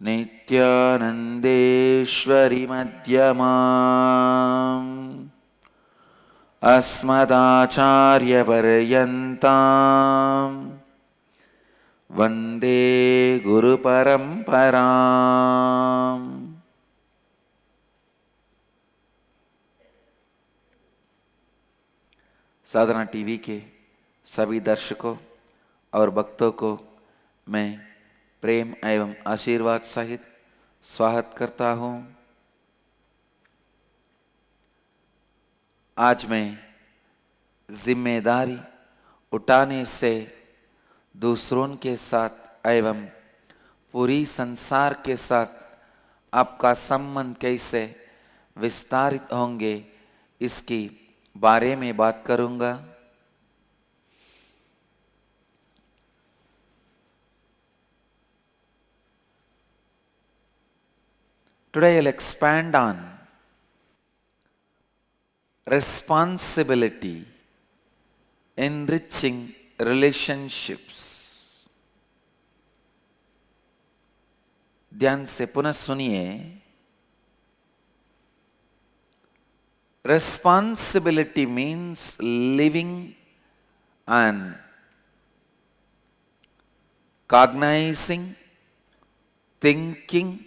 नित्यानन्देश्वरि मध्यमाम् अस्मदाचार्यपर्यन्ताम् वन्दे गुरुपरम्पराम्। साधना टीवी के सभी दर्शकों और भक्तों को मैं प्रेम एवं आशीर्वाद सहित स्वागत करता हूँ। आज मैं जिम्मेदारी उठाने से दूसरों के साथ एवं पूरी संसार के साथ आपका संबंध कैसे विस्तारित होंगे इसकी बारे में बात करूँगा। Today I'll expand on responsibility, enriching relationships. ध्यान से पुनः सुनिए। Responsibility means living and cognizing, thinking,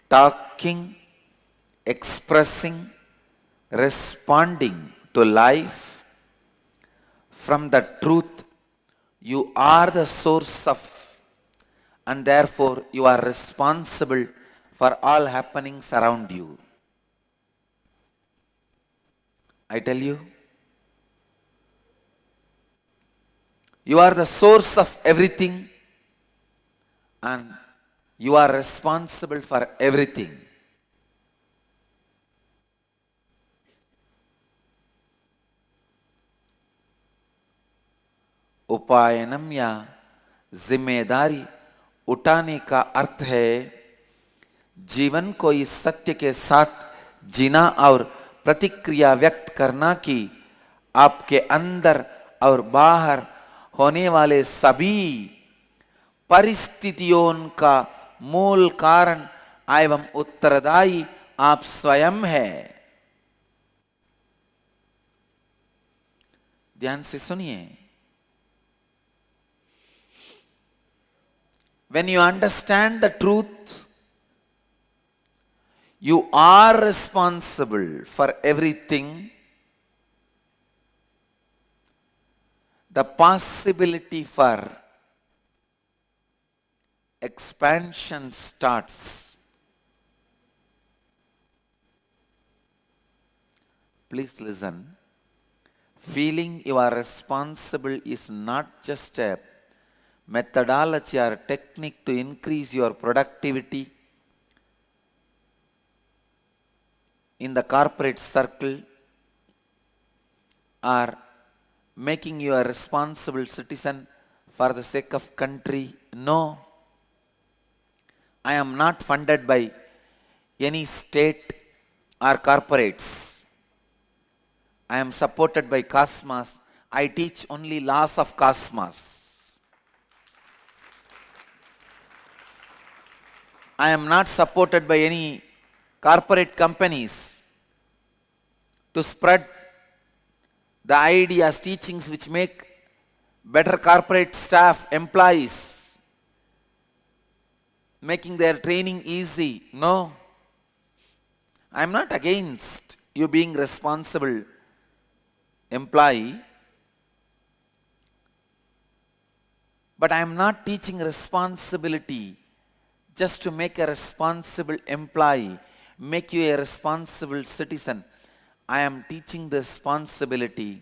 talking, expressing, responding to life from the truth. You are the source of, and therefore you are responsible for all happenings around you. I tell you, you are the source of everything and you are responsible for everything. उपायनम या जिम्मेदारी उठाने का अर्थ है जीवन को इस सत्य के साथ जीना और प्रतिक्रिया व्यक्त करना कि आपके अंदर और बाहर होने वाले सभी परिस्थितियों का मूल कारण एवं उत्तरदायी आप स्वयं है। ध्यान से सुनिए। When you understand the truth, you are responsible for everything. The possibility for expansion starts. Please listen. Feeling you are responsible is not just a methodology or technique to increase your productivity in the corporate circle or making you a responsible citizen for the sake of country. No. I am not funded by any state or corporates. I am supported by cosmos. I teach only laws of cosmos. I am not supported by any corporate companies to spread the ideas, teachings which make better corporate staff, employees, making their training easy. No. I am not against you being responsible employee, but I am not teaching responsibility just to make a responsible employee, make you a responsible citizen. I am teaching the responsibility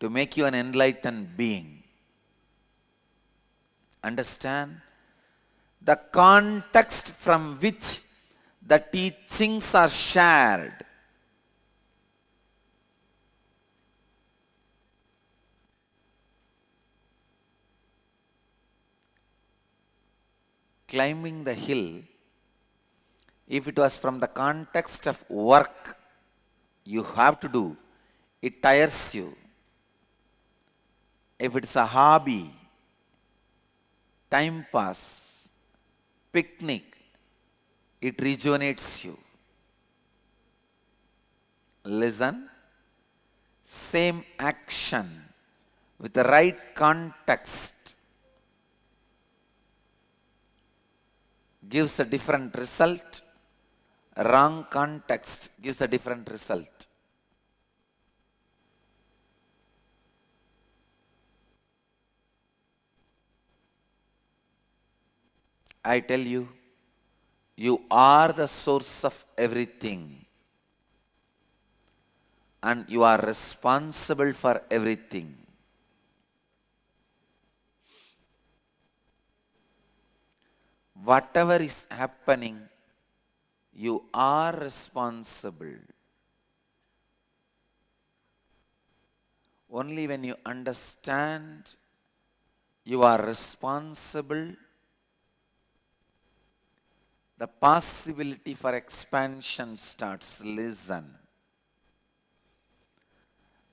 to make you an enlightened being. Understand? The context from which the teachings are shared climbing the hill, if it was from the context of work you have to do, it tires you. If it's a hobby, time pass, picnic, it rejuvenates you. Listen, same action with the right context gives a different result. Wrong context gives a different result. I tell you, you are the source of everything and you are responsible for everything. Whatever is happening, you are responsible. Only when you understand you are responsible, the possibility for expansion starts. Listen.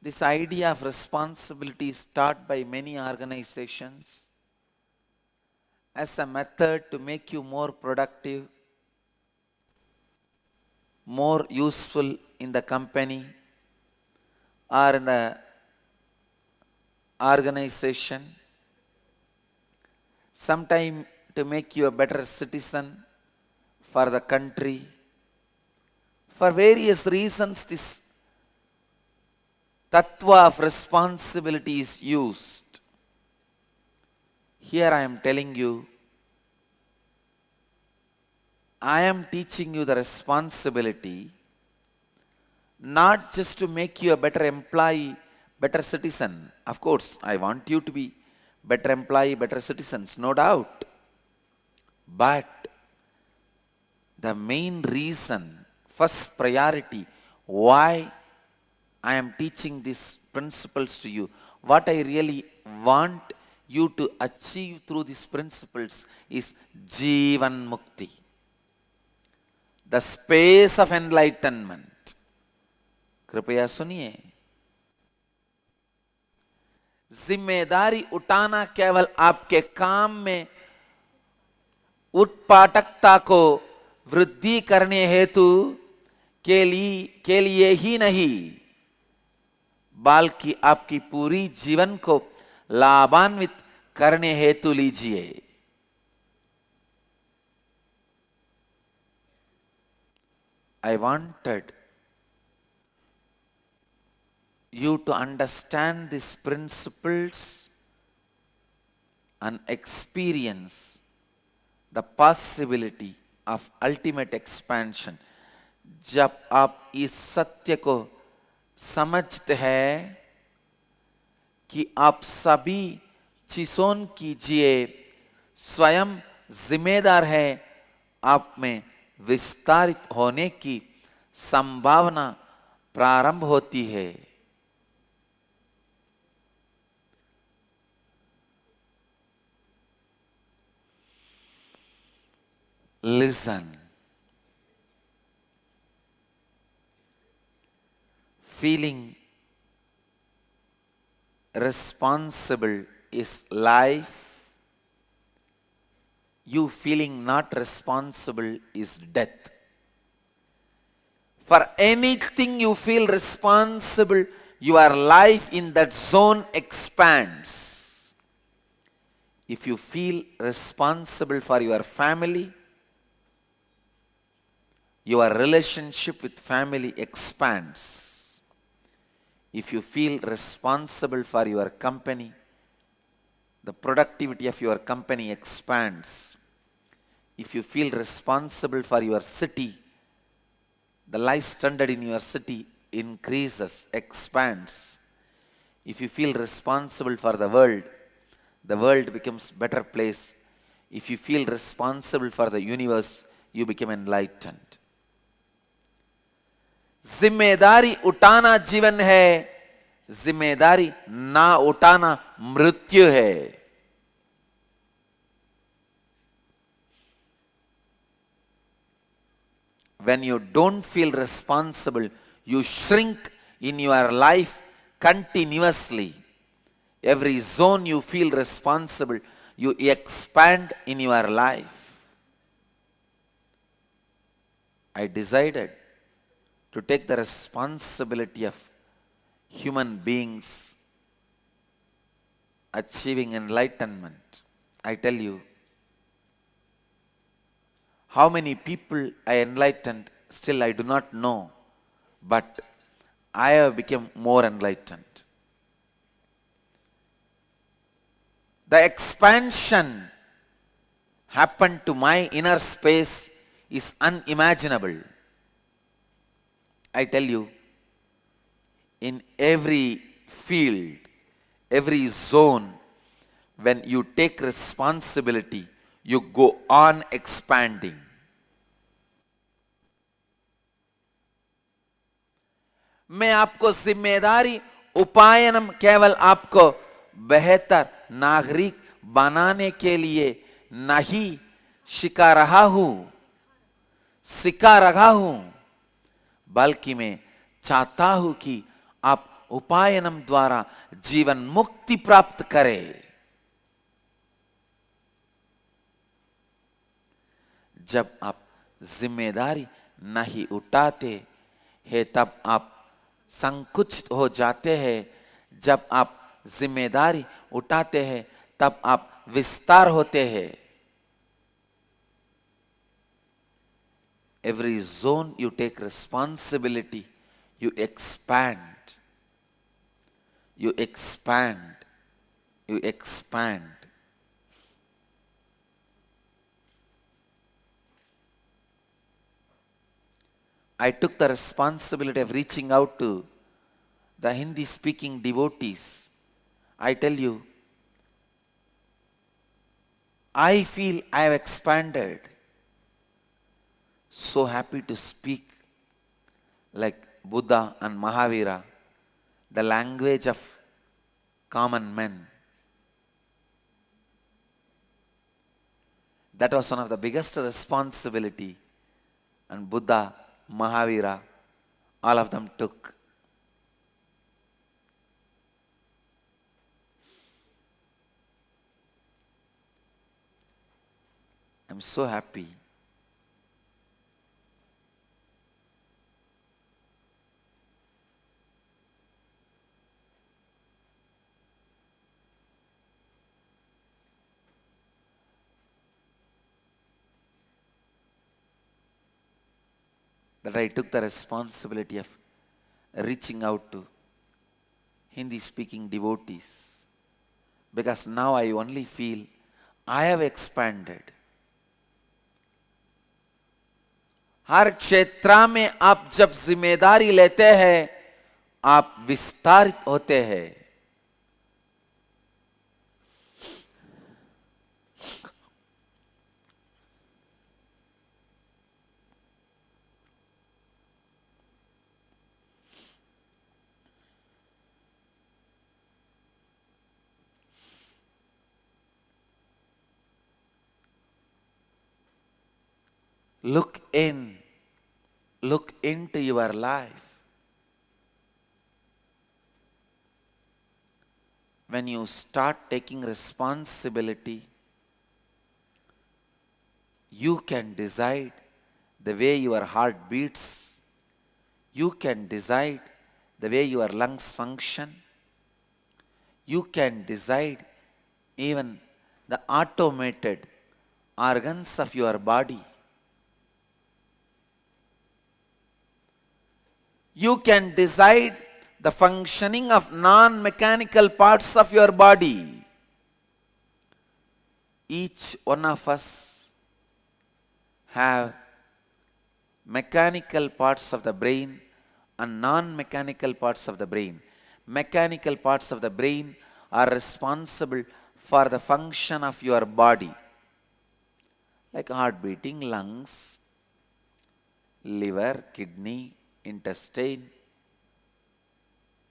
This idea of responsibility is taught by many organizations as a method to make you more productive, more useful in the company or in the organization, sometimes to make you a better citizen for the country. For various reasons, this tattva of responsibility is used. Here I am telling you, I am teaching you the responsibility not just to make you a better employee, better citizen. Of course, I want you to be better employee, better citizens, no doubt. But the main reason, first priority, why I am teaching these principles to you, what I really want you to achieve through these principles is jeevan mukti, the space of enlightenment. कृपया सुनिए, जिम्मेदारी उठाना केवल आपके काम में उत्पादकता को वृद्धि करने हेतु के लिए ही नहीं, बल्कि आपकी पूरी जीवन को लाभान्वित करने हेतु लीजिए. I wanted you to understand these principles and experience the possibility of ultimate expansion. जब आप इस सत्य को समझते हैं कि आप सभी चीजों कीजिए स्वयं जिम्मेदार है, आप में विस्तारित होने की संभावना प्रारंभ होती है. Listen. Feeling responsible is life. You feeling not responsible is death. For anything you feel responsible, your life in that zone expands. If you feel responsible for your family, your relationship with family expands. If you feel responsible for your company, the productivity of your company expands. If you feel responsible for your city, the life standard in your city increases, expands. If you feel responsible for the world becomes a better place. If you feel responsible for the universe, you become enlightened. जिम्मेदारी उठाना जीवन है, जिम्मेदारी ना उठाना मृत्यु है. When you don't feel responsible, you shrink in your life continuously. Every zone you feel responsible, You expand in your life. I decided to take the responsibility of human beings achieving enlightenment. I tell you, how many people I enlightened, still I do not know, but I have become more enlightened. The expansion happened to my inner space is unimaginable. I tell you, in every field, every zone, when you take responsibility, you go on expanding. मैं आपको जिम्मेदारी उपायनम केवल आपको बेहतर नागरिक बनाने के लिए नहीं सिखा रहा हूं, बल्कि मैं चाहता हूं कि आप उपायनम द्वारा जीवन मुक्ति प्राप्त करें. जब आप जिम्मेदारी नहीं उठाते हैं तब आप संकुचित हो जाते हैं. जब आप जिम्मेदारी उठाते हैं तब आप विस्तार होते हैं. Every zone you take responsibility, you expand. You expand. You expand. I took the responsibility of reaching out to the Hindi-speaking devotees. I tell you, I feel I have expanded. So happy to speak like Buddha and Mahavira, the language of common men. That was one of the biggest responsibility, and Buddha, Mahavira, all of them took. I'm so happy. That I took the responsibility of reaching out to Hindi-speaking devotees, because now I only feel I have expanded. हर क्षेत्र में आप जब जिम्मेदारी लेते हैं, आप विस्तारित होते हैं. Look into your life. When you start taking responsibility, you can decide the way your heart beats. You can decide the way your lungs function. You can decide even the automated organs of your body. You can decide the functioning of non-mechanical parts of your body. Each one of us have mechanical parts of the brain and non-mechanical parts of the brain. Mechanical parts of the brain are responsible for the function of your body, like heart beating, lungs, liver, kidney, intestine,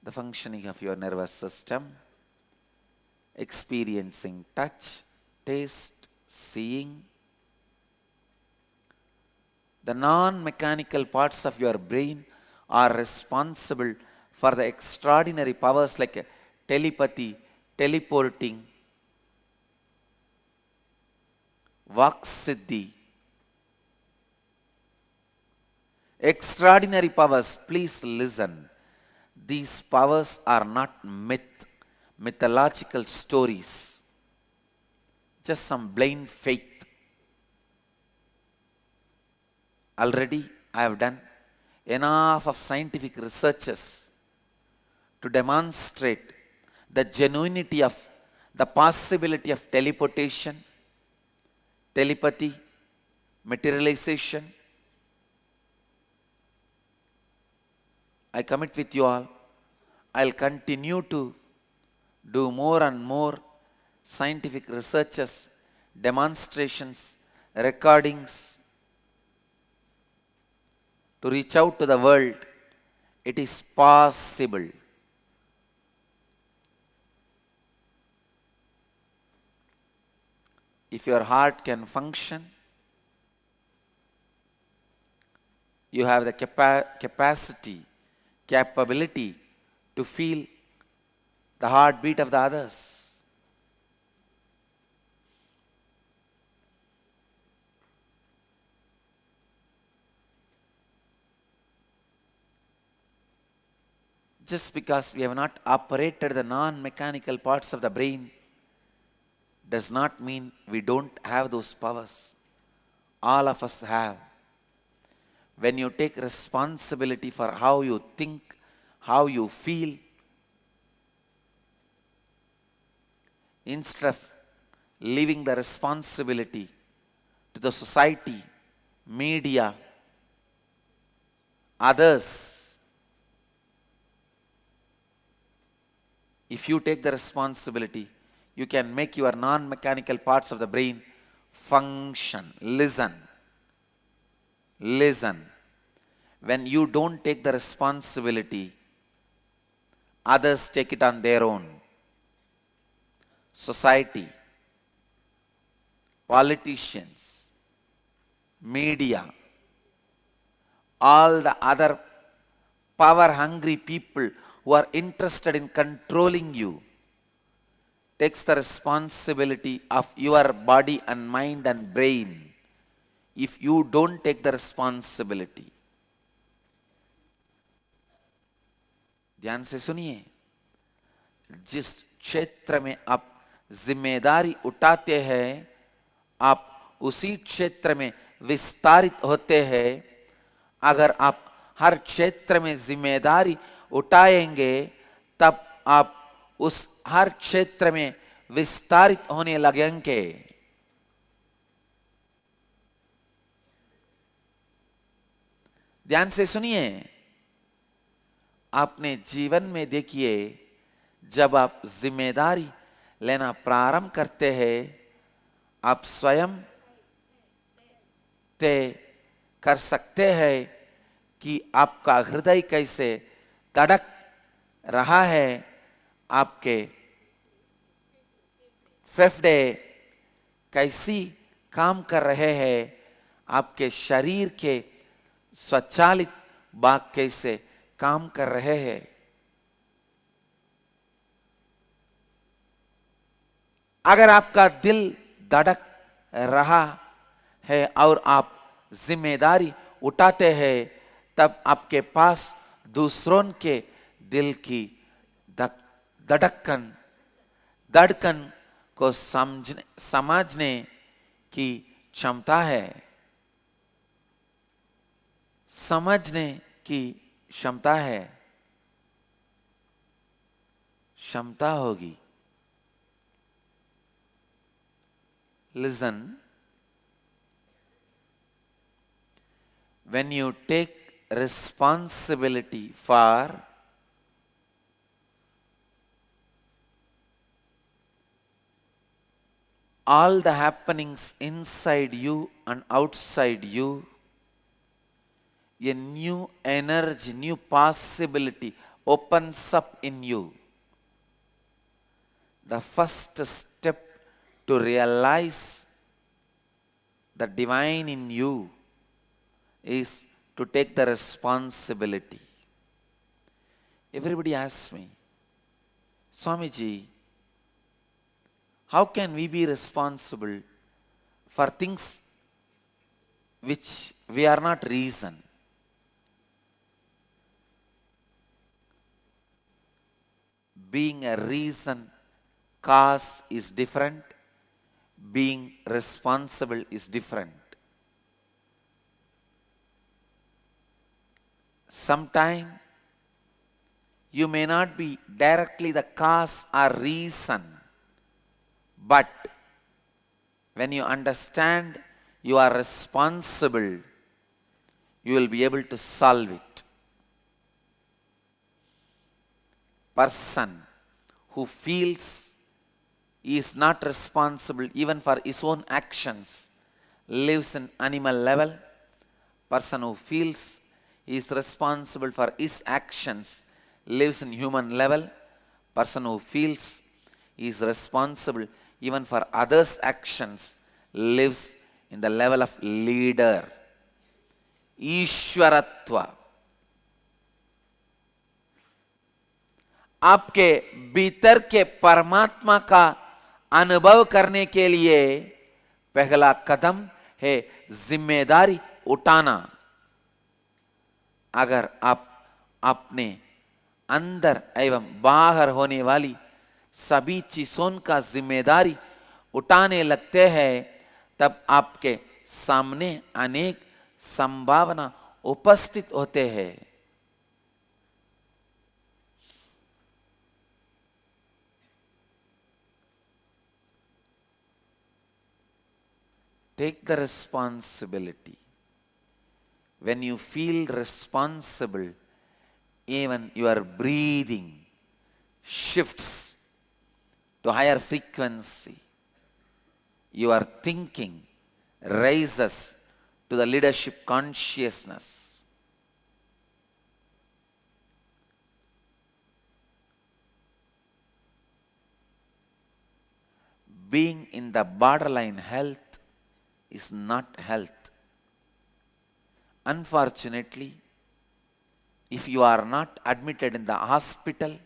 the functioning of your nervous system, experiencing touch, taste, seeing. The non-mechanical parts of your brain are responsible for the extraordinary powers like telepathy, teleporting, Vaksiddhi. Extraordinary powers, please listen. These powers are not mythological stories, just some blind faith. Already I have done enough of scientific researches to demonstrate the genuinity of the possibility of teleportation, telepathy, materialization. I commit with you all, I'll continue to do more and more scientific researches, demonstrations, recordings to reach out to the world. It is possible. If your heart can function, you have the capability to feel the heartbeat of the others. Just because we have not operated the non-mechanical parts of the brain does not mean we don't have those powers. All of us have. When you take responsibility for how you think, how you feel, instead of leaving the responsibility to the society, media, others, if you take the responsibility, you can make your non-mechanical parts of the brain function. Listen. Listen. When you don't take the responsibility, others take it on their own. Society, politicians, media, all the other power-hungry people who are interested in controlling you takes the responsibility of your body and mind and brain if you don't take the responsibility. ध्यान से सुनिए, जिस क्षेत्र में आप जिम्मेदारी उठाते हैं, आप उसी क्षेत्र में विस्तारित होते हैं. अगर आप हर क्षेत्र में जिम्मेदारी उठाएंगे, तब आप उस हर क्षेत्र में विस्तारित होने लगेंगे. ध्यान से सुनिए. आपने जीवन में देखिए, जब आप जिम्मेदारी लेना प्रारंभ करते हैं, आप स्वयं तय कर सकते हैं कि आपका हृदय कैसे धड़क रहा है, आपके फेफड़े कैसी काम कर रहे हैं, आपके शरीर के स्वचालित भाग कैसे काम कर रहे हैं. अगर आपका दिल धड़क रहा है और आप जिम्मेदारी उठाते हैं, तब आपके पास दूसरों के दिल की धड़कन को समझने की क्षमता है. समझने की क्षमता है. क्षमता होगी. Listen. When you take responsibility for all the happenings inside you and outside you, a new energy, new possibility opens up in you. The first step to realize the divine in you is to take the responsibility. Everybody asks me, Swamiji, how can we be responsible for things which we are not reason. Being a reason cause is different. Being responsible is different. Sometimes you may not be directly the cause or reason, but when you understand you are responsible, you will be able to solve it. Person who feels he is not responsible even for his own actions lives in animal level. Person who feels he is responsible for his actions lives in human level. Person who feels he is responsible even for others' actions lives in the level of leader. ईश्वरत्व. आपके भीतर के परमात्मा का अनुभव करने के लिए पहला कदम है जिम्मेदारी उठाना. अगर आप अपने अंदर एवं बाहर होने वाली सभी चीजों का जिम्मेदारी उठाने लगते हैं, तब आपके सामने अनेक संभावना उपस्थित होते हैं. Take the responsibility. When you feel responsible, even your breathing shifts to higher frequency. Your thinking rises to the leadership consciousness. Being in the borderline health is not health. Unfortunately, if you are not admitted in the hospital,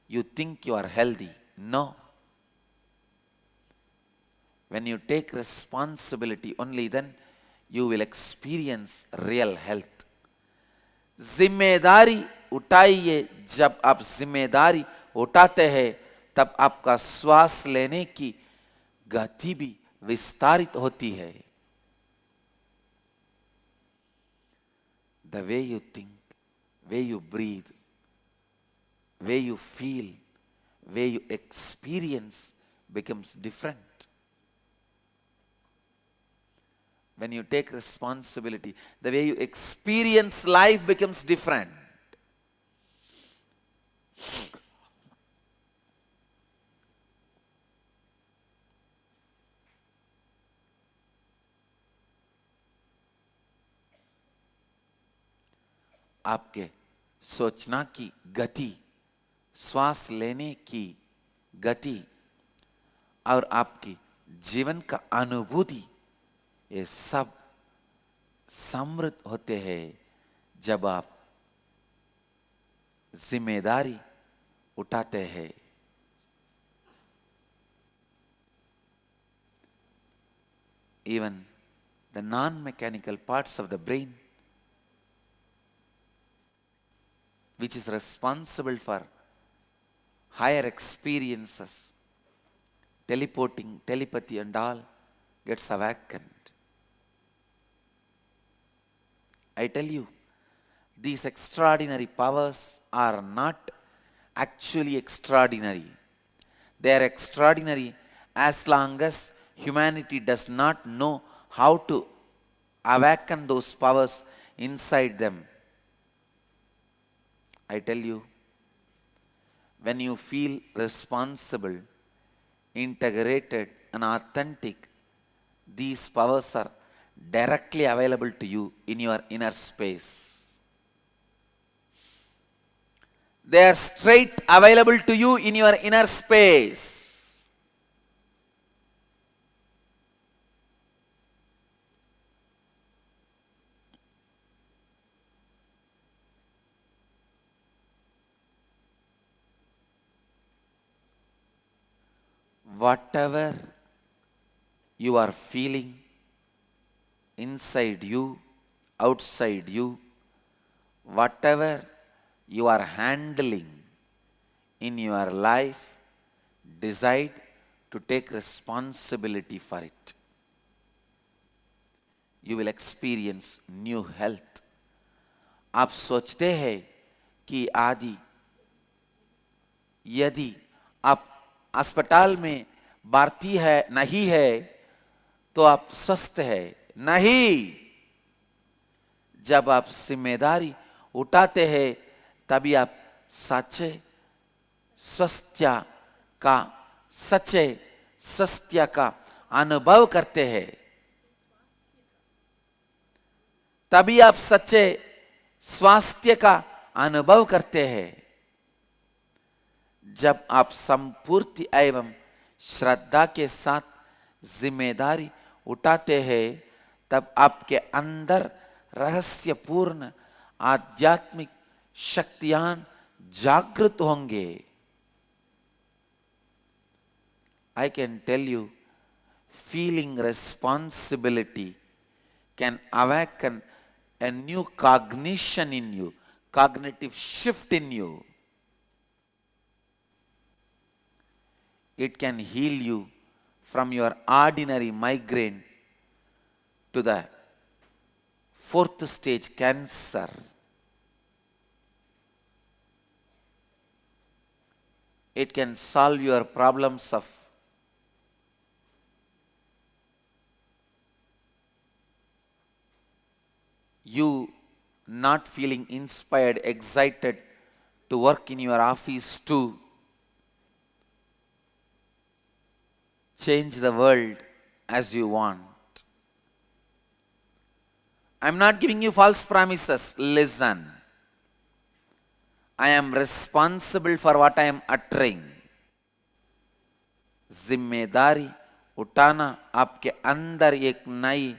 you think you are healthy. No. When you take responsibility, only then you will experience real health. जिम्मेदारी उठाइए. जब आप जिम्मेदारी उठाते हैं, तब आपका श्वास लेने की गति भी विस्तारित होती है. The way you think, way you breathe, way you feel, way you experience becomes different. When you take responsibility, the way you experience life becomes different. आपके सोचना की गति, श्वास लेने की गति और आपकी जीवन का अनुभूति, ये सब समृद्ध होते हैं जब आप जिम्मेदारी उठाते हैं. Even the non-mechanical parts of the brain, which is responsible for higher experiences, teleporting, telepathy and all, gets awakened. I tell you, these extraordinary powers are not actually extraordinary. They are extraordinary as long as humanity does not know how to awaken those powers inside them. I tell you, when you feel responsible, integrated and authentic, these powers are directly available to you in your inner space. They are straight available to you in your inner space. Whatever you are feeling, inside you, outside you, whatever you are handling in your life, decide to take responsibility for it. You will experience new health. आप सोचते हैं कि आदि यदि आप अस्पताल में भर्ती है नहीं है तो आप स्वस्थ है नहीं। जब आप जिम्मेदारी उठाते हैं तभी आप सच्चे स्वास्थ्य का सच्चे स्वास्थ्य का अनुभव करते हैं। तभी आप सच्चे स्वास्थ्य का अनुभव करते हैं। जब आप संपूर्ति एवं श्रद्धा के साथ जिम्मेदारी उठाते हैं तब आपके अंदर रहस्यपूर्ण आध्यात्मिक शक्तियां जागृत होंगे। I can tell you, feeling responsibility can awaken a new cognition in you, cognitive shift in you. It can heal you from your ordinary migraine to the fourth stage cancer. It can solve your problems of you not feeling inspired, excited to work in your office, to change the world as you want. I'm not giving you false promises. Listen. I am responsible for what I am uttering. जिम्मेदारी उठाना आपके अंदर एक नई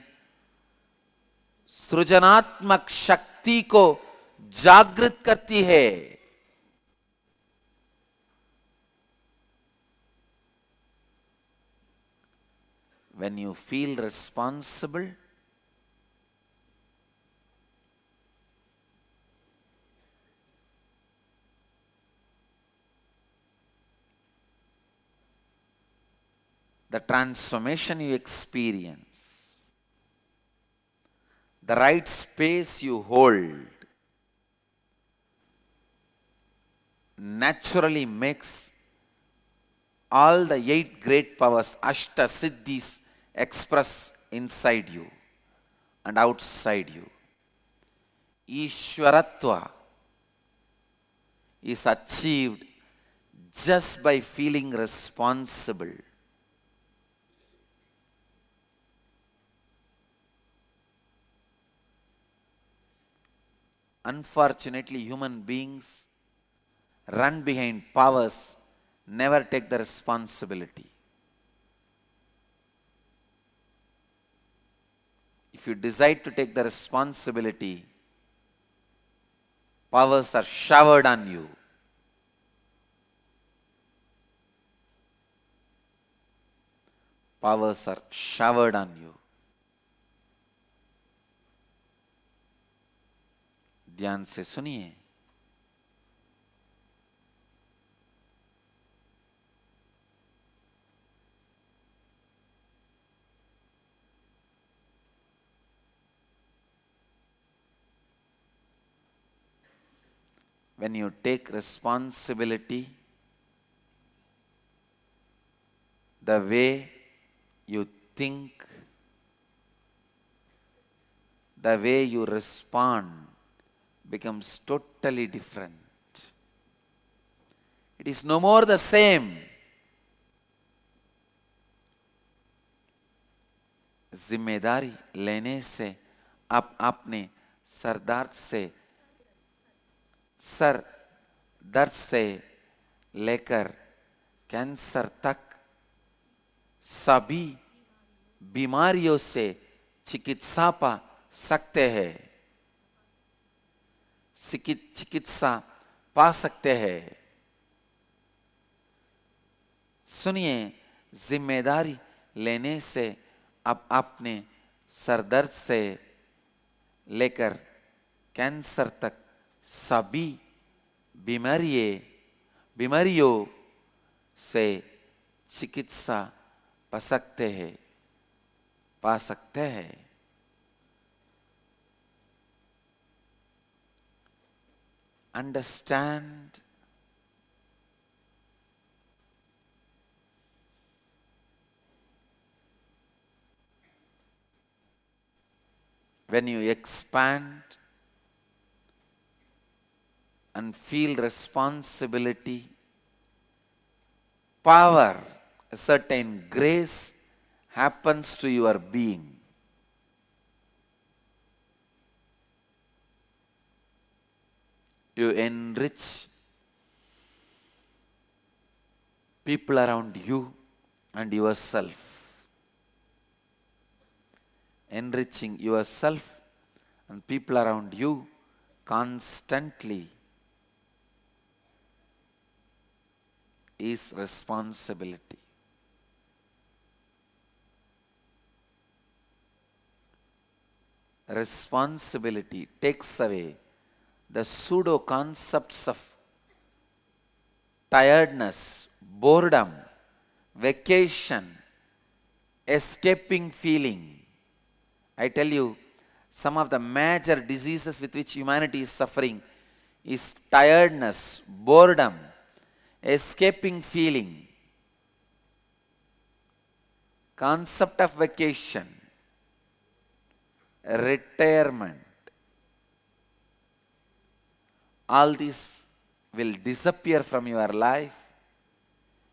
सृजनात्मक शक्ति को जागृत करती है। When you feel responsible, the transformation you experience, the right space you hold, naturally makes all the 8 great powers, Ashta Siddhis, express inside you and outside you. Ishwaratva is achieved just by feeling responsible. Unfortunately, human beings run behind powers, never take the responsibility. If you decide to take the responsibility, powers are showered on you. Powers are showered on you. ध्यान से सुनिए। When you take responsibility, the way you think, the way you respond becomes totally different. It is no more the same. जिम्मेदारी लेने से आप अपने sir दर्द से लेकर कैंसर तक सभी बीमारियों से चिकित्सा पा सकते हैं, चिकित्सा पा सकते हैं। सुनिए, जिम्मेदारी लेने से आप अपने सर दर्द से लेकर कैंसर तक सभी बीमारियों से चिकित्सा पा सकते हैं। Understand when you expand and feel responsibility, power, a certain grace happens to your being. You enrich people around you and yourself. Enriching yourself and people around you constantly is responsibility. Responsibility takes away the pseudo concepts of tiredness, boredom, vacation, escaping feeling. I tell you, some of the major diseases with which humanity is suffering is tiredness, boredom, escaping feeling, concept of vacation, retirement. All this will disappear from your life.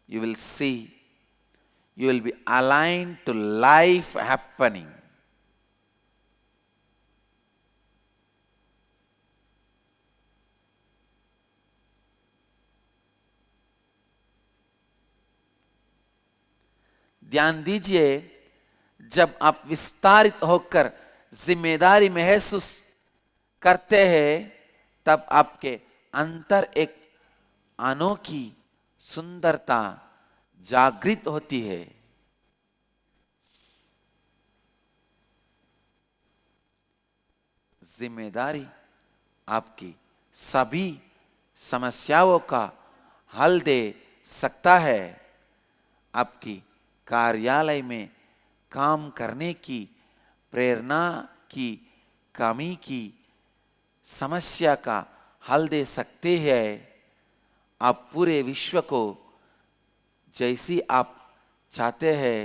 You will see, you will be aligned to life happening. ध्यान दीजिए, जब आप विस्तारित होकर जिम्मेदारी महसूस करते हैं, तब आपके अंतर एक अनोखी सुंदरता जागृत होती है। जिम्मेदारी आपकी सभी समस्याओं का हल दे सकता है। आपकी कार्यालय में काम करने की प्रेरणा की कमी की समस्या का हल दे सकते हैं। आप पूरे विश्व को जैसी आप चाहते हैं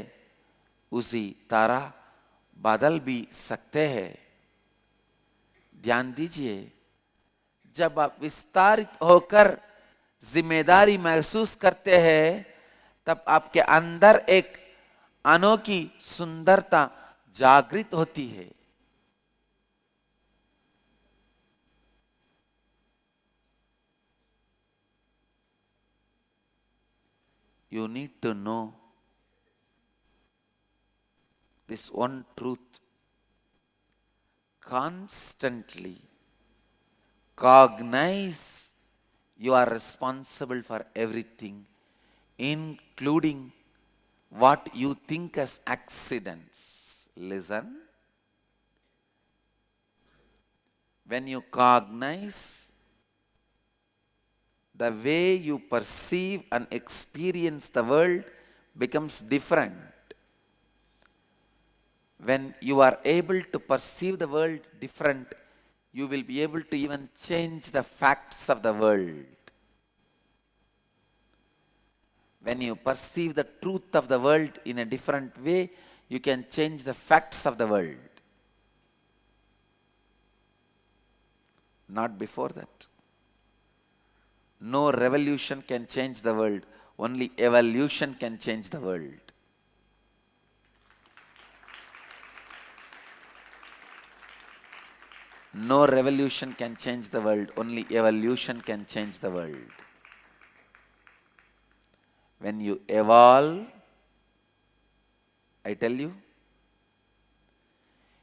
उसी तरह बदल भी सकते हैं। ध्यान दीजिए, जब आप विस्तारित होकर जिम्मेदारी महसूस करते हैं, तब आपके अंदर एक अनोखी सुंदरता जागृत होती है। You need to know this one truth. Constantly cognize you are responsible for everything, including what you think as accidents. Listen. When you cognize, the way you perceive and experience the world becomes different. When you are able to perceive the world different, you will be able to even change the facts of the world. When you perceive the truth of the world in a different way, you can change the facts of the world. Not before that. No revolution can change the world. Only evolution can change the world. No revolution can change the world. Only evolution can change the world. When you evolve, I tell you,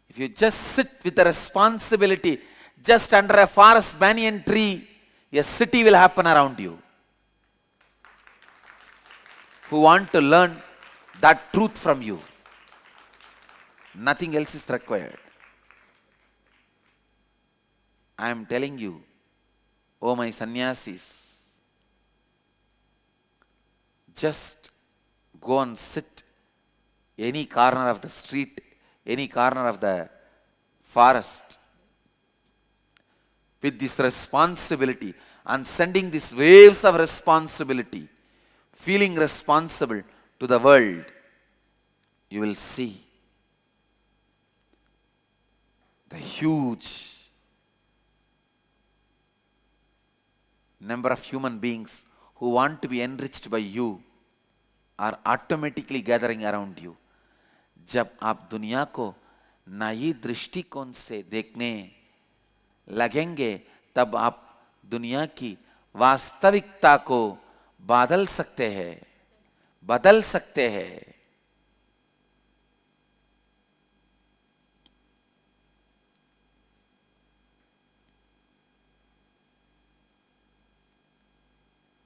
if you just sit with the responsibility, just under a forest banyan tree, a city will happen around you. Who want to learn that truth from you. Nothing else is required. I am telling you, oh my sannyasis, just go and sit any corner of the street, any corner of the forest with this responsibility and sending these waves of responsibility, feeling responsible to the world. You will see the huge number of human beings who want to be enriched by you are automatically gathering around you. जब आप दुनिया को नई दृष्टिकोण से देखने लगेंगे, तब आप दुनिया की वास्तविकता को बदल सकते हैं.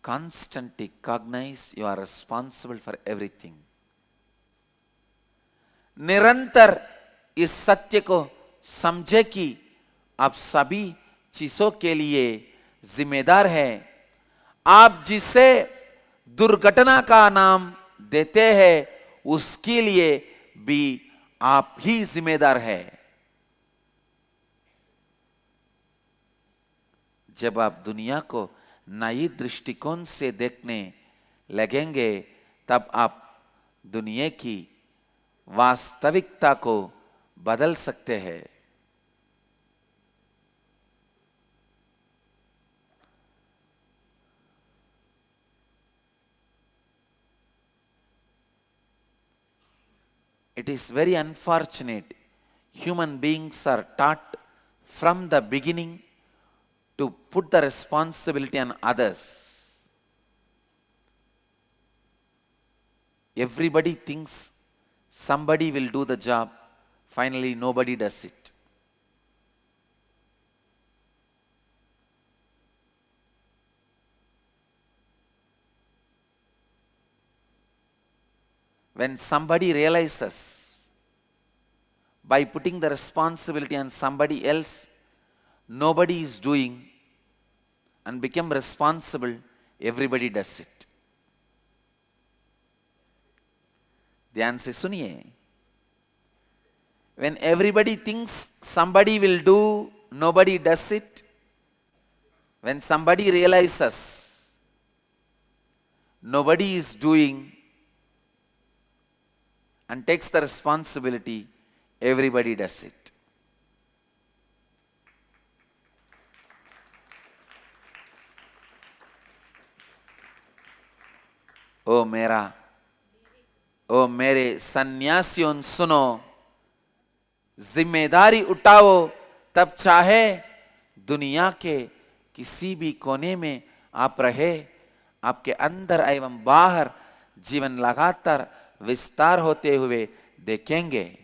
Constantly cognize you are responsible for everything. निरंतर इस सत्य को समझे कि आप सभी चीजों के लिए जिम्मेदार हैं. आप जिसे दुर्घटना का नाम देते हैं, उसके लिए भी आप ही जिम्मेदार हैं. जब आप दुनिया को नई दृष्टिकोण से देखने लगेंगे, तब आप दुनिया की वास्तविकता को बदल सकते हैं. It is very unfortunate. Human beings are taught from the beginning to put the responsibility on others. Everybody thinks somebody will do the job. Finally, nobody does it. When somebody realizes by putting the responsibility on somebody else, nobody is doing and become responsible, everybody does it. Dhyan se suniye. When everybody thinks somebody will do, nobody does it. When somebody realizes nobody is doing and takes the responsibility, everybody does it. ओ मेरे सन्यासियों सुनो, जिम्मेदारी उठाओ, तब चाहे दुनिया के किसी भी कोने में आप रहे, आपके अंदर एवं बाहर जीवन लगातार विस्तार होते हुए देखेंगे.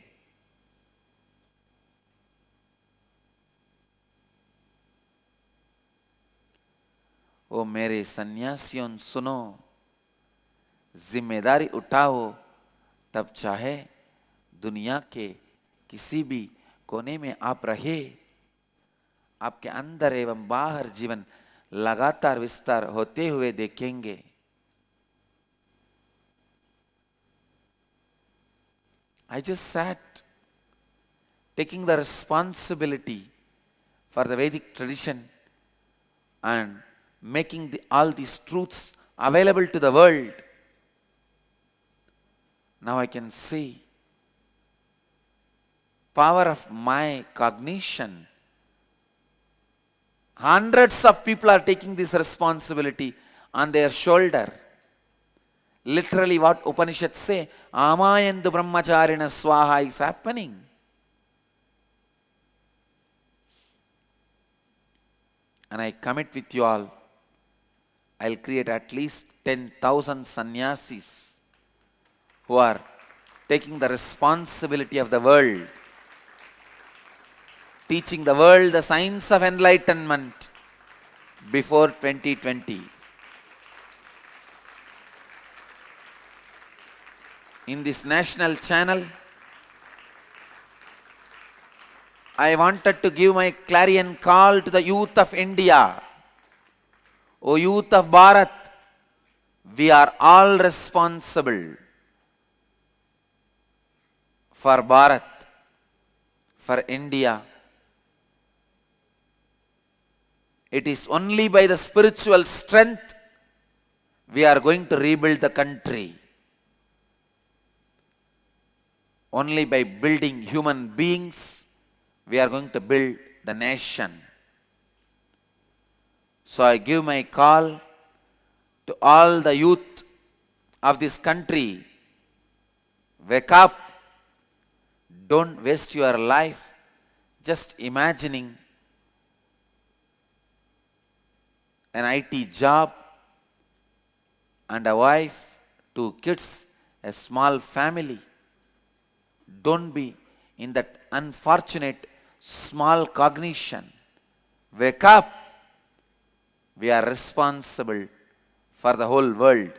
ओ मेरे सन्यासियों सुनो, जिम्मेदारी उठाओ, तब चाहे दुनिया के किसी भी कोने में आप रहे, आपके अंदर एवं बाहर जीवन लगातार विस्तार होते हुए देखेंगे. I just sat taking the responsibility for the Vedic tradition and making all these truths available to the world. Now I can see power of my cognition. Hundreds of people are taking this responsibility on their shoulder. Literally what Upanishads say, Amayandu Brahmacharina Swaha is happening. And I commit with you all, I'll create at least 10,000 sannyasis who are taking the responsibility of the world, teaching the world the science of enlightenment before 2020. In this national channel, I wanted to give my clarion call to the youth of India. O youth of Bharat, we are all responsible for Bharat, for India. It is only by the spiritual strength we are going to rebuild the country. Only by building human beings we are going to build the nation. So I give my call to all the youth of this country. Wake up. Don't waste your life just imagining an IT job and a wife, 2 kids, a small family. Don't be in that unfortunate small cognition. Wake up. We are responsible for the whole world,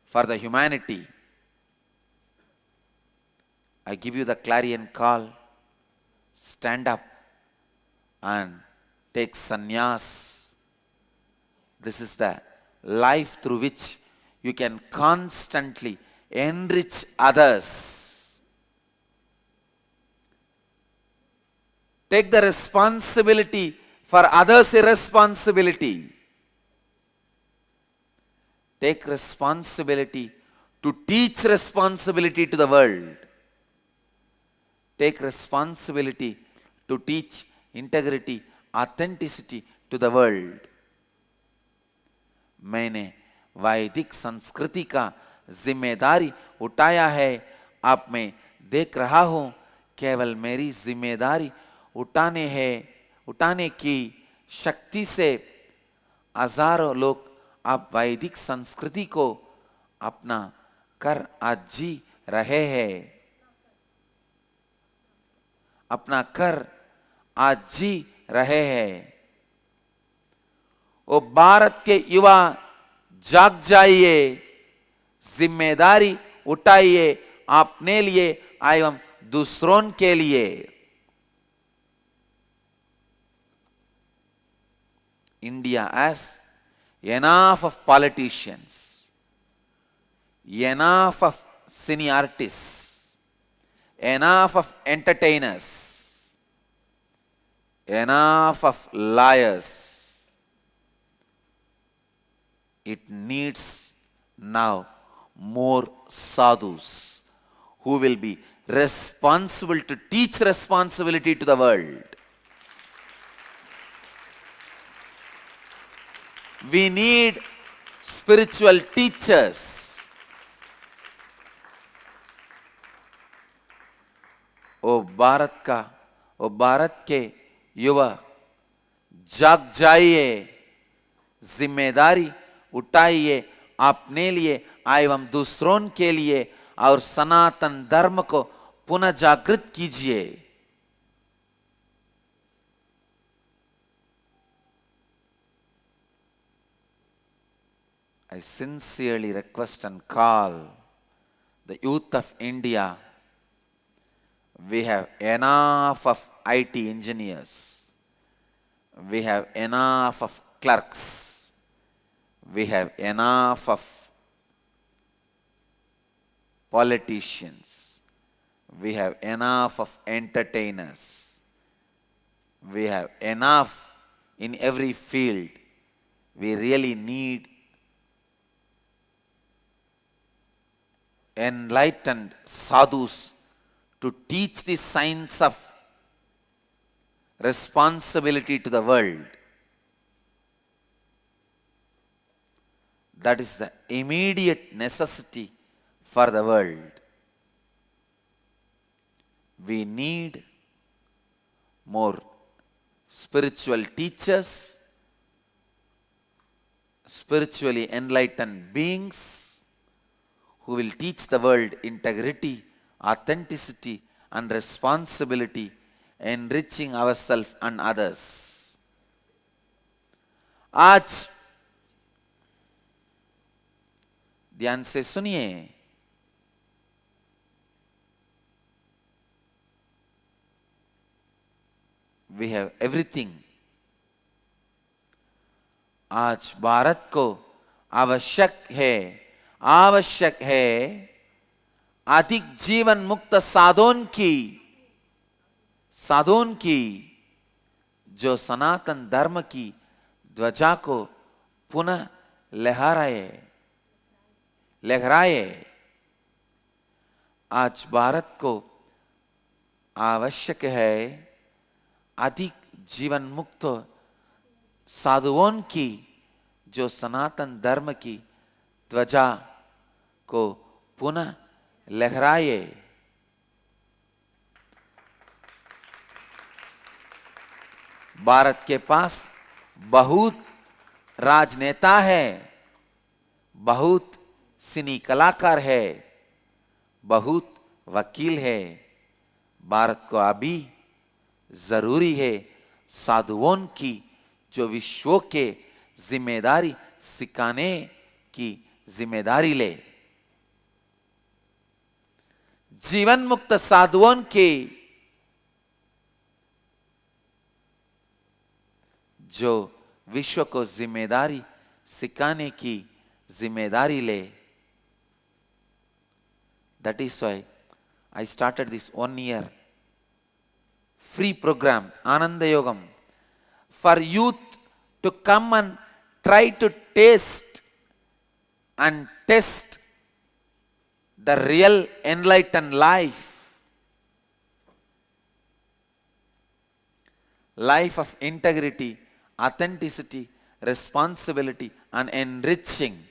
for the humanity. I give you the clarion call. Stand up and take sannyas. This is the life through which you can constantly enrich others. Take the responsibility for others' irresponsibility. Take responsibility to teach responsibility to the world. Take responsibility to teach integrity, authenticity to the world. मैंने वैदिक संस्कृति का जिम्मेदारी उठाया है, आप में देख रहा हूं, केवल मेरी जिम्मेदारी उठाने की शक्ति से हजारों लोग आप वैदिक संस्कृति को अपना कर आज जी रहे हैं, अपना कर आज जी रहे हैं। ओ भारत के युवा जाग जाइए, जिम्मेदारी उठाइए अपने लिए एवं दूसरों के लिए। India has enough of politicians, enough of seniorities, enough of entertainers, enough of liars. It needs now more sadhus who will be responsible to teach responsibility to the world. We need spiritual teachers. ओ भारत के युवा जाग जाइए, जिम्मेदारी उठाइए अपने लिए एवं दूसरों के लिए और सनातन धर्म को पुनः जागृत कीजिए। I sincerely request and call the youth of India. We have enough of IT engineers. We have enough of clerks. We have enough of politicians. We have enough of entertainers. We have enough in every field. We really need enlightened sadhus to teach the science of responsibility to the world. That is the immediate necessity for the world. We need more spiritual teachers, spiritually enlightened beings who will teach the world integrity, authenticity and responsibility, enriching ourselves and others. आज ध्यान से सुनिए, We have everything. आज भारत को आवश्यक है अधिक जीवन मुक्त साधों की जो सनातन धर्म की ध्वजा को पुनः लहराए। आज भारत को आवश्यक है अधिक जीवन मुक्त साधुओं की जो सनातन धर्म की ध्वजा को पुनः लहराए। भारत के पास बहुत राजनेता है, बहुत सिनी कलाकार है, बहुत वकील है। भारत को अभी जरूरी है साधुओं की जो विश्व के जिम्मेदारी सिखाने की जिम्मेदारी ले। जीवन मुक्त साधुओं के जो विश्व को जिम्मेदारी सिखाने की जिम्मेदारी ले। That is why I started this 1 year free program, Ananda Yogam, for youth to come and try to taste and test the real enlightened life. Life of integrity, authenticity, responsibility, and enriching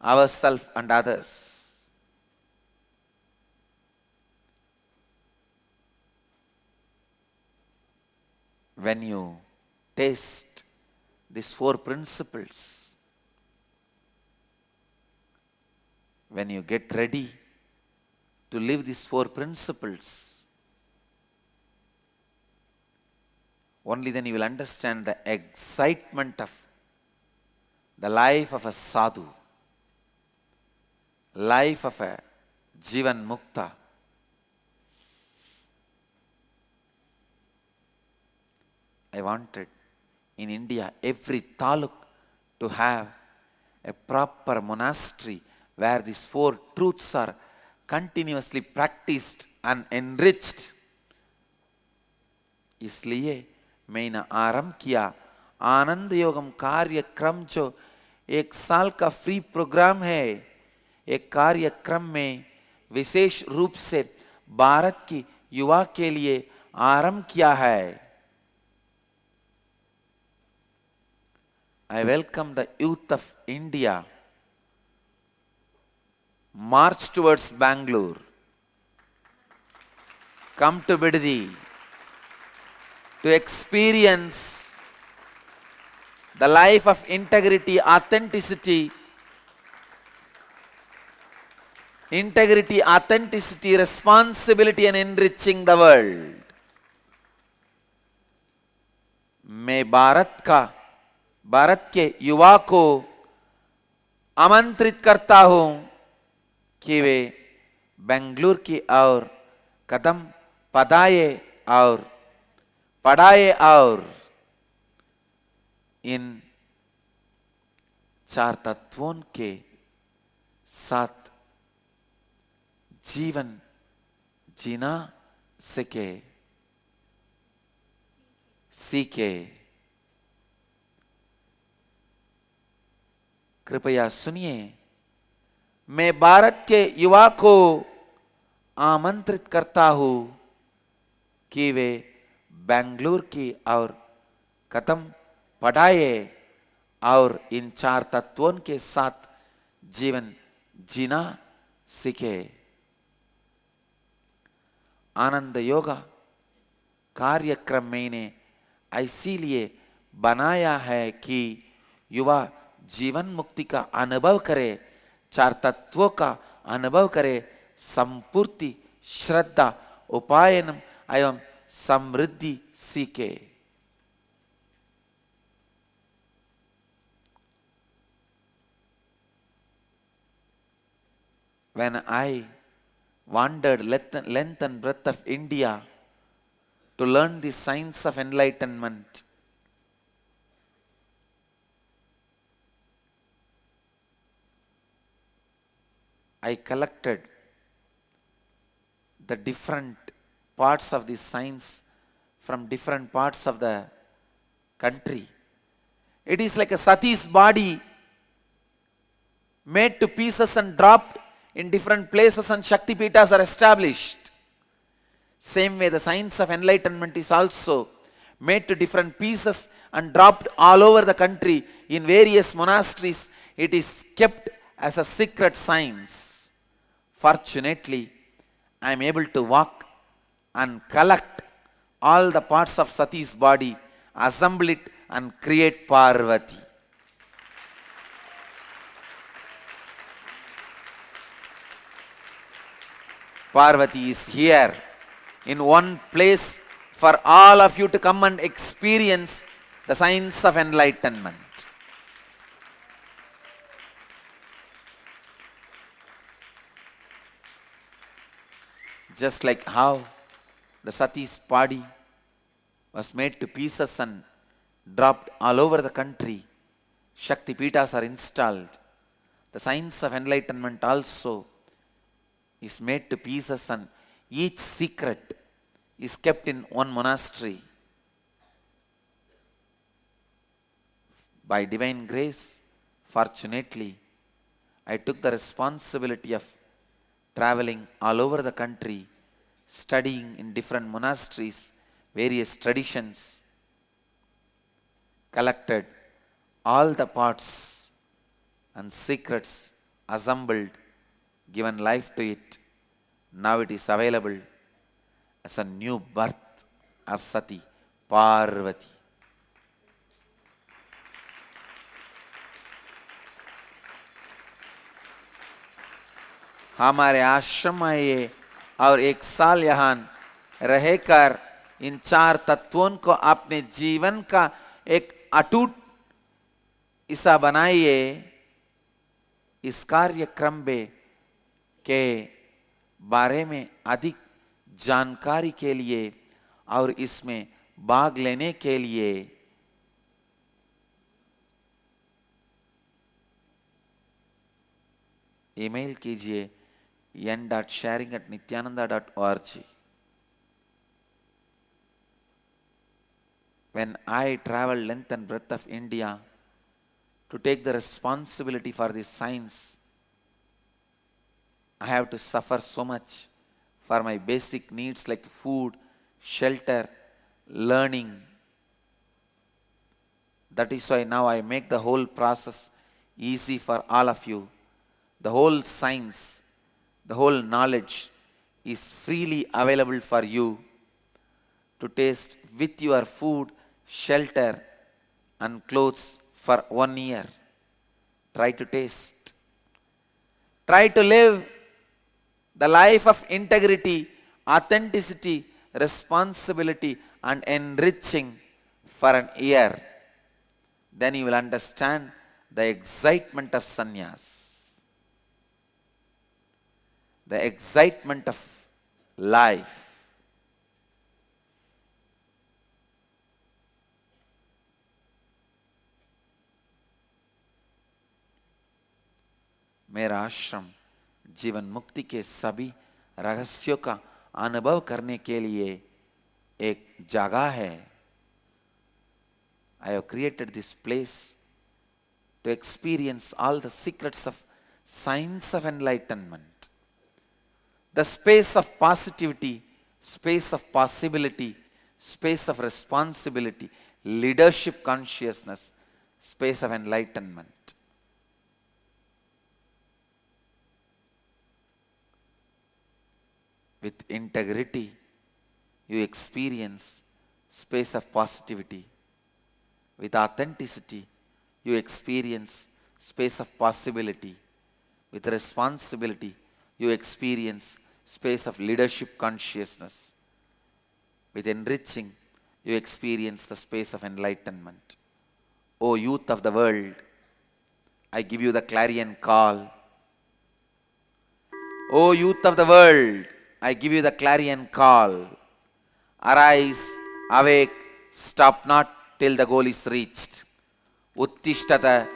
ourselves and others. When you taste these 4 principles, when you get ready to live these 4 principles, only then you will understand the excitement of the life of a sadhu, life of a jeevan mukta. I wanted in India every taluk to have a proper monastery where these 4 truths are continuously practiced and enriched. इसलिए मैंने आरंभ किया आनंद योगम कार्यक्रम जो 1 साल का free programme है। एक कार्यक्रम में विशेष रूप से भारत की युवा के लिए आरंभ किया है। I welcome the youth of India. March towards Bangalore. Come to Bidadi to experience the life of integrity, authenticity, responsibility, and enriching the world. मैं भारत के युवा को आमंत्रित करता हूं कि वे बेंगलुरु की ओर कदम बढ़ाए और इन 4 तत्वों के साथ जीवन जीना सीखे। कृपया सुनिए, मैं भारत के युवा को आमंत्रित करता हूं कि वे बेंगलुरु की ओर कदम बढ़ाए और इन 4 तत्वों के साथ जीवन जीना सीखे। आनंद योगा कार्यक्रम मैंने इसीलिए बनाया है कि युवा जीवन मुक्ति का अनुभव करे, 4 तत्वों का अनुभव करे, संपूर्ति, श्रद्धा, उपायनम एवं समृद्धि सीखे। When I wandered length and breadth of India to learn the science of enlightenment, I collected the different parts of the science from different parts of the country. It is like a Sati's body made to pieces and dropped in different places, and Shakti Pitas are established. Same way the science of enlightenment is also made to different pieces and dropped all over the country in various monasteries. It is kept as a secret science. Fortunately, I am able to walk and collect all the parts of Sati's body, assemble it and create Parvati. Parvati is here in one place for all of you to come and experience the science of enlightenment. Just like how the Sati's body was made to pieces and dropped all over the country, Shakti Pitas are installed. The science of enlightenment also is made to pieces, and each secret is kept in one monastery. By divine grace, fortunately, I took the responsibility of traveling all over the country, studying in different monasteries, various traditions, collected all the parts and secrets, assembled, given life to it. Now it is available as a new birth of Sati, Parvati. हमारे आश्रम आइए और एक साल यहाँ रहकर इन चार तत्वों को अपने जीवन का एक अटूट हिस्सा बनाइए। इस कार्यक्रम में के बारे में अधिक जानकारी के लिए और इसमें भाग लेने के लिए ईमेल कीजिए n.sharing@nithyananda.org. When I travel length and breadth of India to take the responsibility for this science, I have to suffer so much for my basic needs like food, shelter, learning. That is why now I make the whole process easy for all of you. The whole science, the whole knowledge is freely available for you to taste with your food, shelter and clothes for 1 year. Try to taste. Try to live the life of integrity, authenticity, responsibility and enriching for an year. Then you will understand the excitement of sannyas. The excitement of life. मेरा आश्रम जीवन मुक्ति के सभी रहस्यों का अनुभव करने के लिए एक जगह है. I have created this place to experience all the secrets of science of enlightenment. The space of positivity, space of possibility, space of responsibility, leadership consciousness, space of enlightenment. With integrity, you experience space of positivity. With authenticity, you experience space of possibility. With responsibility, you experience space of leadership consciousness. With enriching, you experience the space of enlightenment. O youth of the world, I give you the clarion call. O youth of the world, I give you the clarion call. Arise, awake, stop not till the goal is reached. Uttishtata,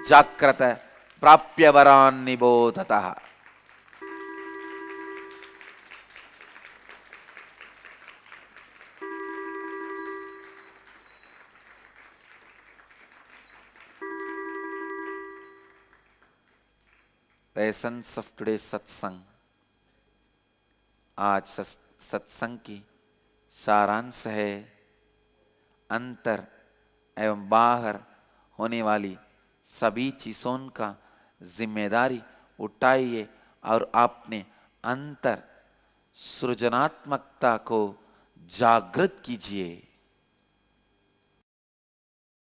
jakrata, prapyavaran nibodhataha. The essence of today's satsang. आज सत्संग की सारांश है अंतर एवं बाहर होने वाली सभी चीजों का जिम्मेदारी उठाइए और अपने अंतर सृजनात्मकता को जागृत कीजिए.